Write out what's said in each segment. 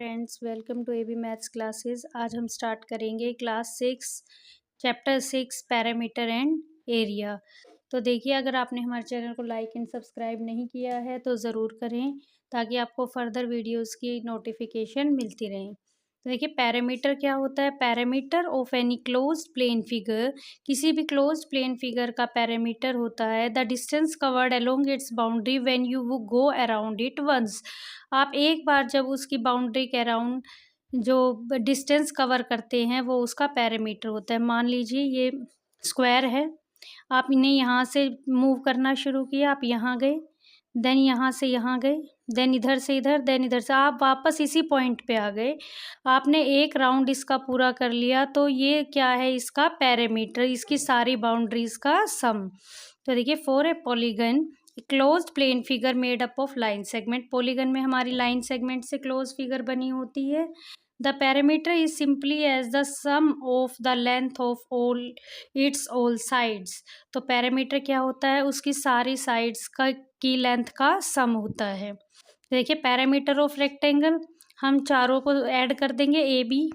Friends, welcome to AB maths classes. आज हम start करेंगे class 6 chapter 6 parameter and area. तो देखिए, अगर आपने हमारे चैनल को लाइक एंड सब्सक्राइब नहीं किया है तो ज़रूर करें ताकि आपको फर्दर वीडियोस की नोटिफिकेशन मिलती रहे। तो देखिए, पैरामीटर क्या होता है। Parameter of any closed plane figure, किसी भी क्लोज्ड प्लेन फिगर का पैरामीटर होता है the distance covered along its boundary when you go around it once. आप एक बार जब उसकी बाउंड्री के अराउंड जो डिस्टेंस कवर करते हैं वो उसका पैरामीटर होता है। मान लीजिए ये स्क्वायर है, आप इन्हें यहाँ से मूव करना शुरू किया, आप यहाँ गए, देन यहाँ से यहाँ गए, देन इधर से इधर, देन इधर से, आप वापस इसी पॉइंट पे आ गए। आपने एक राउंड इसका पूरा कर लिया, तो ये क्या है, इसका पैरामीटर, इसकी सारी बाउंड्रीज का सम। तो देखिए, for a polygon closed plane figure made up of line segment, polygon में हमारी लाइन सेगमेंट से क्लोज फिगर बनी होती है। The parameter is simply as the sum of the length of all its all sides. तो पैरामीटर क्या होता है, उसकी सारी साइड्स का की लेंथ का सम होता है। देखिए, पैरामीटर ऑफ रेक्टेंगल, हम चारों को ऐड कर देंगे, A B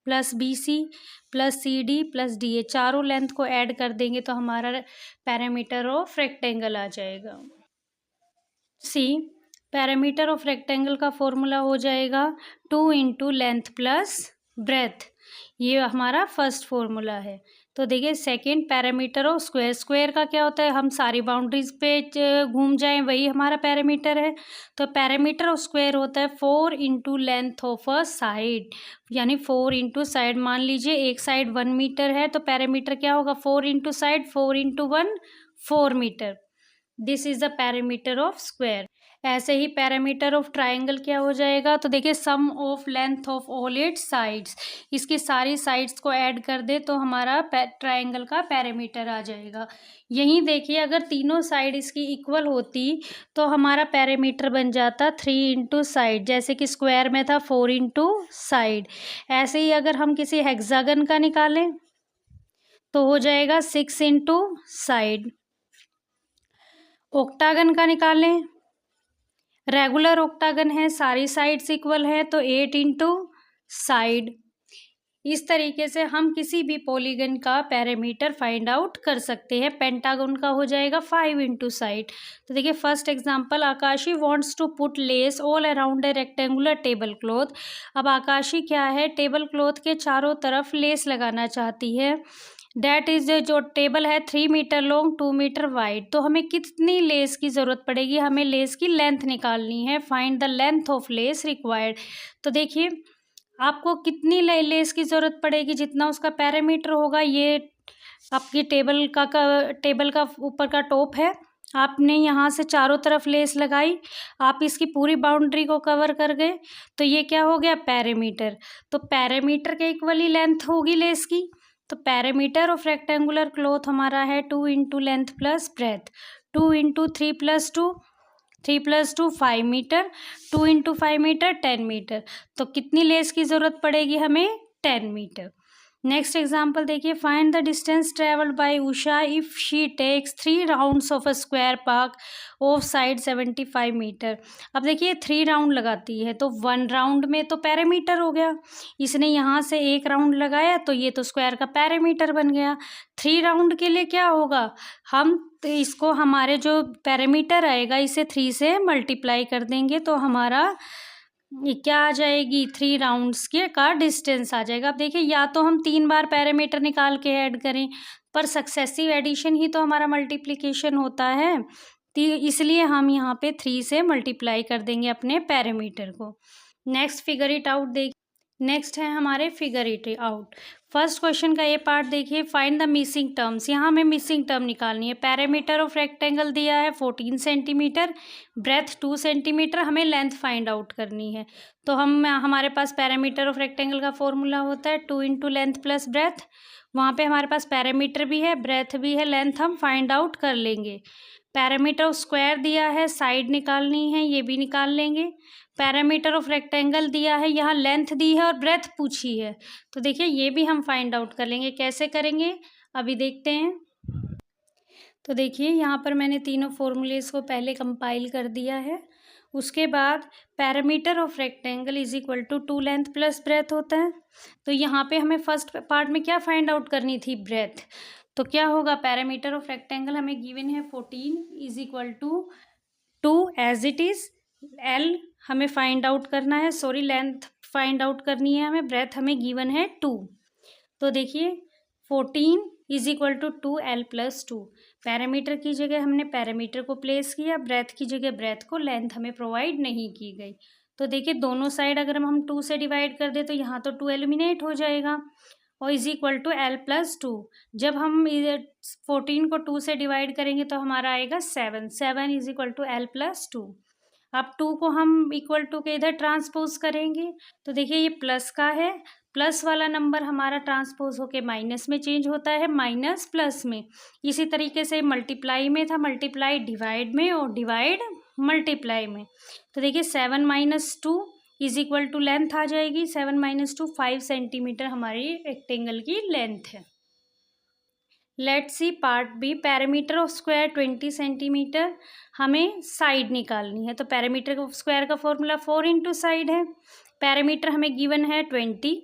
plus B C plus C D plus D A, चारों लेंथ को ऐड कर देंगे तो हमारा पैरामीटर ऑफ रेक्टेंगल आ जाएगा। सी, पैरामीटर ऑफ रेक्टेंगल का फॉर्मूला हो जाएगा 2 इंटू लेंथ प्लस ब्रेथ, ये हमारा फर्स्ट फॉर्मूला है। तो देखिए, second parameter of square, square का क्या होता है, हम सारी बाउंड्रीज पे घूम जाएं वही हमारा पैरामीटर है। तो पैरामीटर ऑफ स्क्वायर होता है 4 into length of a side, यानी 4 इंटू साइड। मान लीजिए एक साइड 1 मीटर है तो पैरामीटर क्या होगा, 4 into side, 4 into 1 4 metre. This is the parameter of square. ऐसे ही पैरामीटर ऑफ ट्राइंगल क्या हो जाएगा, तो देखिए, sum of length of all its sides, इसकी सारी साइड्स को ऐड कर दे तो हमारा ट्राइंगल का पैरामीटर आ जाएगा। यहीं देखिए, अगर तीनों साइड इसकी इक्वल होती तो हमारा पैरामीटर बन जाता 3 इंटू साइड, जैसे कि स्क्वायर में था 4 इंटू साइड। ऐसे ही अगर हम किसी हेक्सागन का निकालें तो हो जाएगा 6 इंटू साइड। ऑक्टागन का निकालें, रेगुलर ऑक्टागन है, सारी साइड्स इक्वल है तो 8 इंटू साइड। इस तरीके से हम किसी भी पॉलीगन का पैरामीटर फाइंड आउट कर सकते हैं। पेंटागन का हो जाएगा 5 इंटू साइड। तो देखिए, first example, Akashi wants to put lace all around a rectangular table cloth. अब आकाशी क्या है, टेबल क्लॉथ के चारों तरफ लेस लगाना चाहती है। डैट इज, जो टेबल है 3 मीटर लॉन्ग 2 मीटर वाइड। तो हमें कितनी लेस की ज़रूरत पड़ेगी, हमें लेस की लेंथ निकालनी है। Find the length of less required. तो देखिए, आपको कितनी लेस की ज़रूरत पड़ेगी, जितना उसका पैरामीटर होगा। ये आपकी टेबल का ऊपर का टॉप है, आपने यहाँ से चारों तरफ लेस लगाई, आप इसकी पूरी बाउंड्री को कवर कर गए, तो ये क्या हो गया, पैरामीटर। तो पैरामीटर के इक्वल ही लेंथ होगी लेस की। तो पैरामीटर ऑफ रेक्टेंगुलर क्लॉथ हमारा है 2 into length plus breadth, 2 into 3 plus 2, 3 plus 2 5 metre, 2 into 5 metre 10 metre. तो कितनी लेस की ज़रूरत पड़ेगी हमें, 10 मीटर। नेक्स्ट एग्जाम्पल देखिए, find the distance travelled by Usha if she takes 3 rounds of a square park of side 75 metre. अब देखिए, 3 round लगाती है तो 1 राउंड में तो पैरामीटर हो गया, इसने यहाँ से 1 राउंड लगाया तो ये तो स्क्वायर का पैरामीटर बन गया। 3 राउंड के लिए क्या होगा, हम तो इसको, हमारे जो पैरामीटर आएगा इसे 3 से मल्टीप्लाई कर देंगे तो हमारा ये क्या आ जाएगी, 3 राउंड्स के का डिस्टेंस आ जाएगा। अब देखिए, या तो हम 3 बार पैरामीटर निकाल के ऐड करें, पर सक्सेसिव एडिशन ही तो हमारा मल्टीप्लिकेशन होता है, तो इसलिए हम यहाँ पे 3 से मल्टीप्लाई कर देंगे अपने पैरामीटर को। नेक्स्ट फिगर इट आउट देखिए, नेक्स्ट है हमारे figure it out. First question का ये पार्ट देखिए, फाइंड द मिसिंग टर्म्स। यहाँ हमें मिसिंग टर्म निकालनी है। पैरामीटर ऑफ रेक्टेंगल दिया है 14 सेंटीमीटर, ब्रेथ 2 सेंटीमीटर, हमें लेंथ फाइंड आउट करनी है। तो हमारे पास पैरामीटर ऑफ रेक्टेंगल का फॉर्मूला होता है 2 इंटू लेंथ प्लस ब्रेथ। वहाँ पे हमारे पास पैरामीटर भी है, ब्रेथ भी है, लेंथ हम फाइंड आउट कर लेंगे। पैरामीटर ऑफ स्क्वायर दिया है, साइड निकालनी है, ये भी निकाल लेंगे। पैरामीटर ऑफ रेक्टेंगल दिया है, यहाँ लेंथ दी है और ब्रेथ पूछी है, तो देखिए ये भी हम फाइंड आउट कर लेंगे। कैसे करेंगे अभी देखते हैं। तो देखिए, यहाँ पर मैंने तीनों फॉर्मूलेस को पहले कंपाइल कर दिया है, उसके बाद parameter of rectangle is equal to 2 length plus breadth होता है। तो यहाँ पे हमें फर्स्ट पार्ट में क्या फाइंड आउट करनी थी, ब्रेथ। तो क्या होगा, पैरामीटर ऑफ रेक्टेंगल हमें गिवन है 14 is equal to 2 as it is. L हमें फाइंड आउट करना है, सॉरी लेंथ फाइंड आउट करनी है हमें, ब्रेथ हमें गिवन है 2। तो देखिए 14 is equal to 2L plus 2। Parameter की जगह हमने पैरामीटर को प्लेस किया, ब्रेथ की जगह ब्रेथ को, लेंथ हमें प्रोवाइड नहीं की गई। तो देखिए दोनों साइड अगर हम 2 से डिवाइड कर दे तो यहाँ तो 2 एलिमिनेट हो जाएगा और is equal to L plus 2। जब हम 14 को 2 से डिवाइड करेंगे तो हमारा आएगा 7। 7 is equal to L plus 2। अब 2 को हम इक्वल टू के इधर ट्रांसपोज करेंगे तो देखिए ये प्लस का है, प्लस वाला नंबर हमारा ट्रांसपोज होके माइनस में चेंज होता है, माइनस प्लस में। इसी तरीके से मल्टीप्लाई में था, मल्टीप्लाई डिवाइड में और डिवाइड मल्टीप्लाई में। तो देखिए 7 minus 2 is equal to length आ जाएगी, 7 माइनस 2 5 सेंटीमीटर हमारी रेक्टेंगल की लेंथ है। Let's see part B, parameter of square 20 centimetre, हमें साइड निकालनी है। तो पैरामीटर ऑफ स्क्वायर का फॉर्मूला 4 इंटू साइड है। पैरामीटर हमें गिवन है 20,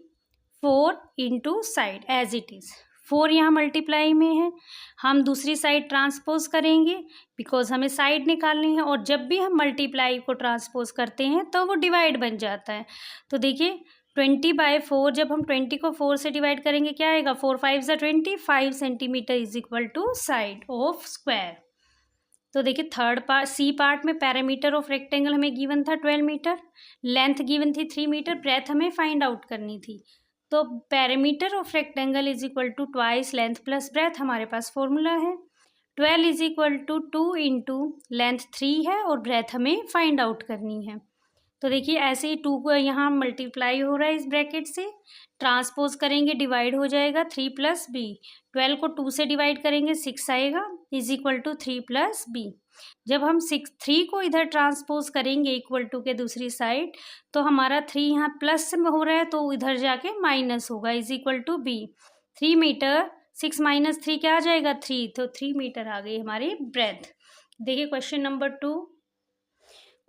4 into side as it is. 4 यहाँ मल्टीप्लाई में है, हम दूसरी साइड ट्रांसपोज करेंगे बिकॉज हमें साइड निकालनी है, और जब भी हम मल्टीप्लाई को ट्रांसपोज करते हैं तो वो डिवाइड बन जाता है। तो देखिए 20/4, जब हम 20 को 4 से डिवाइड करेंगे क्या आएगा, 4 5 ज़ा 20, 5 centimetre is equal to side of square. तो देखिए थर्ड पार्ट, सी पार्ट में पैरामीटर ऑफ रेक्टेंगल हमें गिवन था 12 मीटर, लेंथ गिवन थी 3 मीटर, ब्रेथ हमें फाइंड आउट करनी थी। तो parameter of rectangle is equal to twice length plus breadth, हमारे पास फॉर्मूला है। 12 is equal to 2 into length 3 है और ब्रेथ हमें फाइंड आउट करनी है। तो देखिए ऐसे ही 2 को यहाँ मल्टीप्लाई हो रहा है इस ब्रैकेट से, ट्रांसपोज करेंगे डिवाइड हो जाएगा 3 प्लस बी। 12 को 2 से डिवाइड करेंगे 6 आएगा is equal to 3 plus B. जब हम 3 को इधर ट्रांसपोज करेंगे इक्वल टू के दूसरी साइड तो हमारा 3 यहाँ प्लस में हो रहा है तो इधर जाके माइनस होगा is equal to B. 3 metre, 6 minus 3 क्या आ जाएगा 3, तो 3 मीटर आ गई हमारी ब्रेथ। देखिए question number 2।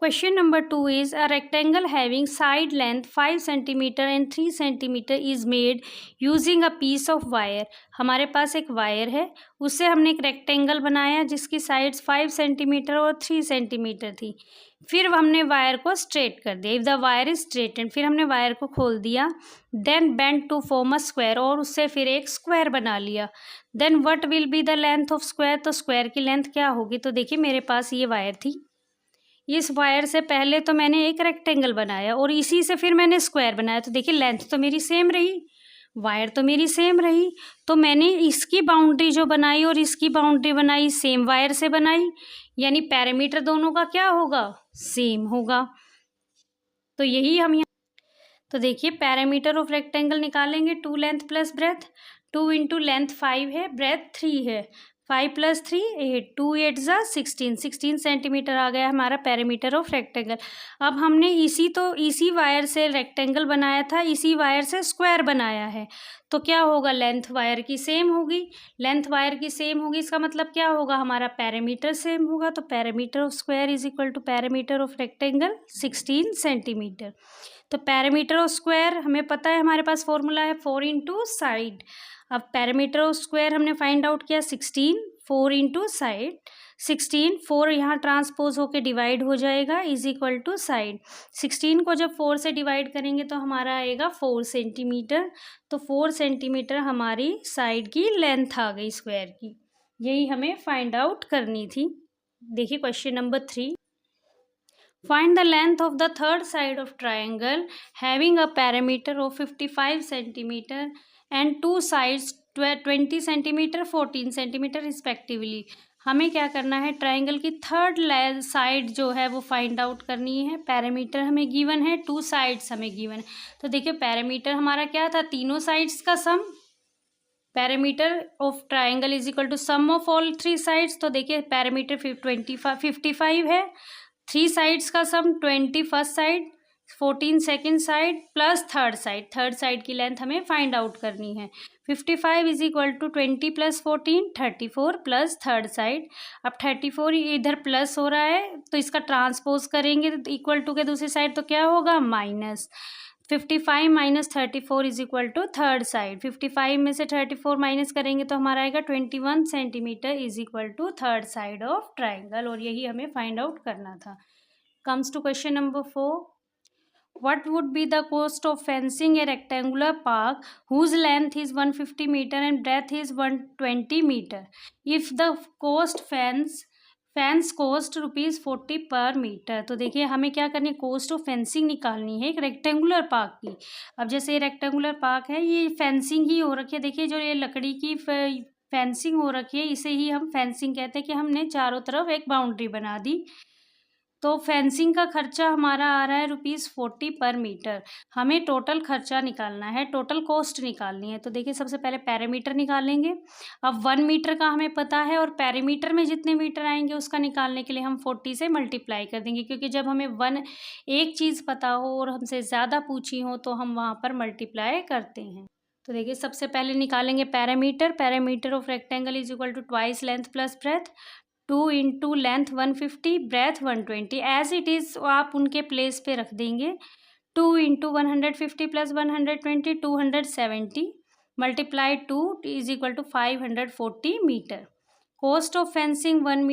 Question number 2 is a rectangle having side length 5 cm and 3 cm is made using a piece of wire। हमारे पास एक वायर है, उससे हमने एक रेक्टेंगल बनाया जिसकी साइड्स 5 सेंटीमीटर और 3 सेंटीमीटर थी। फिर हमने वायर को स्ट्रेट कर दिया, if the wire is straightened, फिर हमने वायर को खोल दिया, then bend to form a square, और उससे फिर एक स्क्वायर बना लिया। Then what will be the length of square, तो स्क्वायर की लेंथ क्या होगी। तो देखिए मेरे पास ये वायर थी, इस वायर से पहले तो मैंने एक रेक्टेंगल बनाया और इसी से फिर मैंने स्क्वायर बनाया। तो देखिए लेंथ तो मेरी सेम रही, वायर तो मेरी सेम रही, तो मैंने इसकी बाउंड्री जो बनाई और इसकी बाउंड्री बनाई सेम वायर से बनाई, यानी पैरामीटर दोनों का क्या होगा, सेम होगा। तो यही हम यहाँ, तो देखिए पैरामीटर ऑफ रेक्टेंगल निकालेंगे 2 length plus breadth. 2 into length 5 है, ब्रेथ 3 है, 5 प्लस 3 8, 2 8 ज़ा 16, 16 सेंटीमीटर आ गया हमारा पैरामीटर ऑफ रेक्टेंगल। अब हमने इसी वायर से रेक्टेंगल बनाया था, इसी वायर से स्क्वायर बनाया है, तो क्या होगा, लेंथ वायर की सेम होगी। लेंथ वायर की सेम होगी इसका मतलब क्या होगा, हमारा पैरामीटर सेम होगा। तो parameter of square is equal to parameter of rectangle 16 centimetre. तो पैरामीटर ऑफ स्क्वायर हमें पता है, हमारे पास फॉर्मूला है 4 इंटू साइड। अब पैरामीटर ऑफ स्क्वायर हमने फाइंड आउट किया 16, 4 इंटू साइड, 16 4 यहाँ ट्रांसपोज होके डिवाइड हो जाएगा इज इक्वल टू साइड। 16 को जब 4 से डिवाइड करेंगे तो हमारा आएगा 4 सेंटीमीटर। तो 4 सेंटीमीटर हमारी साइड की लेंथ आ गई स्क्वायर की, यही हमें फाइंड आउट करनी थी। देखिए question number 3, find the length of the third side of triangle having a perimeter of 55 centimeter and two sides 20 centimeter 14 centimeter respectively। हमें क्या करना है, ट्राइंगल की थर्ड साइड जो है वो फाइंड आउट करनी है। पैरामीटर हमें गिवन है, 2 साइड्स हमें गिवन है। तो देखिए पैरामीटर हमारा क्या था, तीनों साइड्स का sum. Parameter of triangle is equal to sum of all 3 sides. तो देखिए पैरामीटर 55 है, 3 साइड्स का sum 20 first side, 14 second side plus third side की लेंथ हमें फाइंड आउट करनी है। 55 is equal to 20 plus 14 34 plus third side. अब 34 इधर प्लस हो रहा है तो इसका ट्रांसपोज करेंगे तो इक्वल टू के दूसरी साइड तो क्या होगा minus. 55 minus 34 is equal to third side. 55 में से 34 माइनस करेंगे तो हमारा आएगा 21 centimetre is equal to third side of triangle, और यही हमें फाइंड आउट करना था। Comes to question number 4. What would be the cost of fencing a rectangular park whose length is 150 meter and breadth is 120 meter? If the fence cost ₹40 per meter. तो देखिए हमें क्या करनी है, कॉस्ट ऑफ फेंसिंग निकालनी है एक rectangular park की। अब जैसे ये रेक्टेंगुलर पार्क है, ये फेंसिंग ही हो रखी है। देखिए जो ये लकड़ी की फेंसिंग हो रखी है इसे ही हम फेंसिंग कहते हैं कि हमने चारों तरफ एक बाउंड्री बना दी। तो फेंसिंग का खर्चा हमारा आ रहा है ₹40 पर मीटर। हमें टोटल खर्चा निकालना है, टोटल कॉस्ट निकालनी है। तो देखिए सबसे पहले पैरामीटर निकालेंगे। अब 1 मीटर का हमें पता है और पैरामीटर में जितने मीटर आएंगे उसका निकालने के लिए हम 40 से मल्टीप्लाई कर देंगे, क्योंकि जब हमें एक चीज़ पता हो और हमसे ज़्यादा पूछी हो तो हम वहाँ पर मल्टीप्लाई करते हैं। तो देखिए सबसे पहले निकालेंगे parameter of rectangle is equal to twice length plus breadth. 2 into length 150 breadth 120 as it is आप उनके प्लेस पे रख देंगे। 2 into 150 plus 120 270 multiply 2 is equal to 540 metre. Cost of fencing 1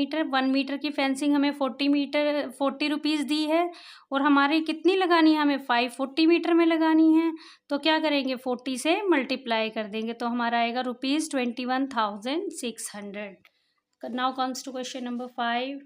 metre की फेंसिंग हमें 40 रुपीज़ दी है और हमारी कितनी लगानी है, हमें 540 मीटर में लगानी है। तो क्या करेंगे 40 से मल्टीप्लाई कर देंगे तो हमारा आएगा ₹21,600। Now comes to question number 5.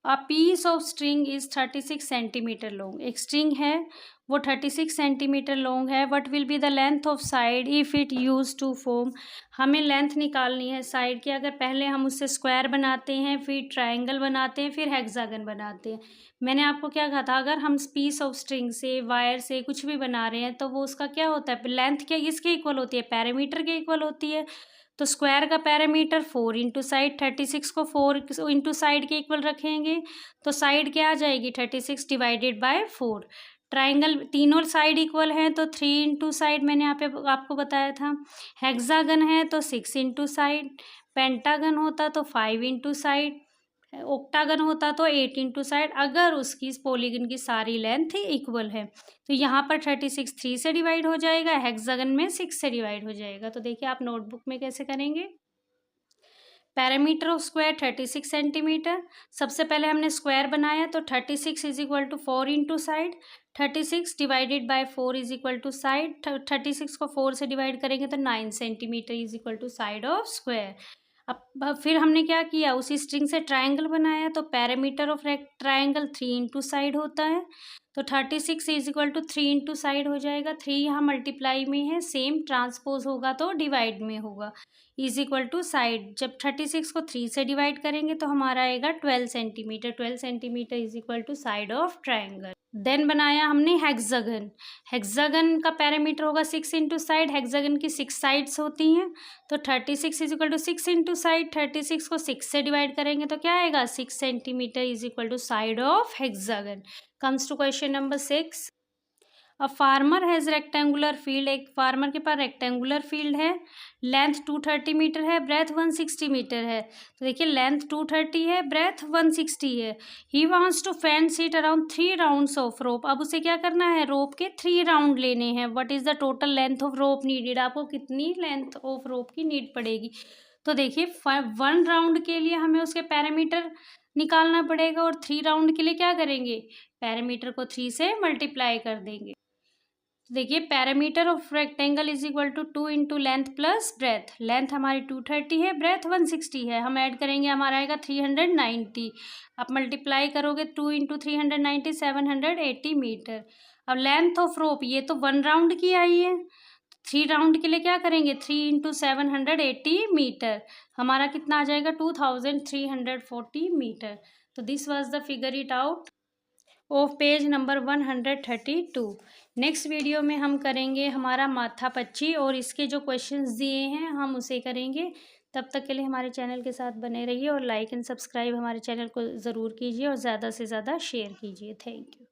A piece of string is 36 centimetre long. एक स्ट्रिंग है वो 36 सेंटीमीटर लॉन्ग है। What will be the length of side if it used to form? हमें लेंथ निकालनी है साइड की। अगर पहले हम उससे स्क्वायर बनाते हैं, फिर ट्रायंगल बनाते हैं, फिर हेक्सागन बनाते हैं। मैंने आपको क्या कहा था, अगर हम पीस ऑफ स्ट्रिंग से, वायर से कुछ भी बना रहे हैं तो वो उसका क्या होता है, लेंथ क्या इसके इक्वल होती है, पैरामीटर के इक्वल होती है। तो स्क्वायर का पैरामीटर 4 इंटू साइड, 36 को 4 इंटू साइड के इक्वल रखेंगे तो साइड क्या आ जाएगी 36 डिवाइडेड बाय 4। ट्राइंगल तीनों साइड इक्वल हैं तो 3 इंटू साइड मैंने यहाँ पे आपको बताया था। हेक्सागन है तो 6 इंटू साइड, पेंटागन होता तो 5 इंटू साइड, ऑक्टागन होता तो 8 इंटू साइड, अगर उसकी इस पॉलीगन की सारी लेंथ इक्वल है। तो यहाँ पर 36 3 से डिवाइड हो जाएगा, हेक्सागन में 6 से डिवाइड हो जाएगा। तो देखिए आप नोटबुक में कैसे करेंगे। Parameter of square 36 centimetre. सबसे पहले हमने स्क्वायर बनाया तो 36 is equal to 4 into side, 36 divided by 4 is equal to side. 36 को 4 से डिवाइड करेंगे तो 9 centimetre is equal to side of square. अब फिर हमने क्या किया, उसी स्ट्रिंग से ट्रायंगल बनाया तो parameter of triangle 3 into side होता है। तो 36 is equal to 3 into side हो जाएगा। 3 यहाँ मल्टीप्लाई में है, सेम ट्रांसपोज होगा तो डिवाइड में होगा, इज इक्वल टू साइड। जब 36 को 3 से डिवाइड करेंगे तो हमारा आएगा 12 centimetre. 12 centimetre is equal to side of triangle. Then बनाया हमने हेक्सागन। हेक्सागन का पैरामीटर होगा 6 इंटू साइड। हेक्सागन की 6 साइड्स होती हैं तो 36 is equal to 6 into side. 36 को 6 से डिवाइड करेंगे तो क्या आएगा 6 centimetre is equal to side of hexagon. Comes to question number 6. A farmer has rectangular field. एक फार्मर के पास रेक्टेंगुलर फील्ड है, लेंथ 230 मीटर है, ब्रेथ 160 मीटर है। तो देखिए लेंथ 230 है, ब्रेथ 160 है। He wants to fence it around 3 rounds of rope. अब उसे क्या करना है, रोप के 3 राउंड लेने हैं। What is the total length of rope needed, आपको कितनी लेंथ ऑफ रोप की नीड पड़ेगी। तो देखिए 1 राउंड के लिए हमें उसके पैरामीटर निकालना पड़ेगा और 3 राउंड के लिए क्या करेंगे, पैरामीटर को 3 से मल्टीप्लाई कर देंगे। देखिए parameter of rectangle is equal to 2 into length plus breadth. Length हमारी 230 है, ब्रेथ 160 है, हम ऐड करेंगे हमारा आएगा 390। आप मल्टीप्लाई करोगे 2 इंटू 390 780 मीटर। अब लेंथ ऑफ रोप ये तो 1 राउंड की आई है, 3 राउंड के लिए क्या करेंगे 3 इंटू 780 मीटर, हमारा कितना आ जाएगा 2340 मीटर। तो this was the figure it out of page number 132। Next video में हम करेंगे हमारा माथा पच्ची और इसके जो क्वेश्चंस दिए हैं हम उसे करेंगे। तब तक के लिए हमारे चैनल के साथ बने रहिए और लाइक एंड सब्सक्राइब हमारे चैनल को ज़रूर कीजिए और ज़्यादा से ज़्यादा शेयर कीजिए। Thank you.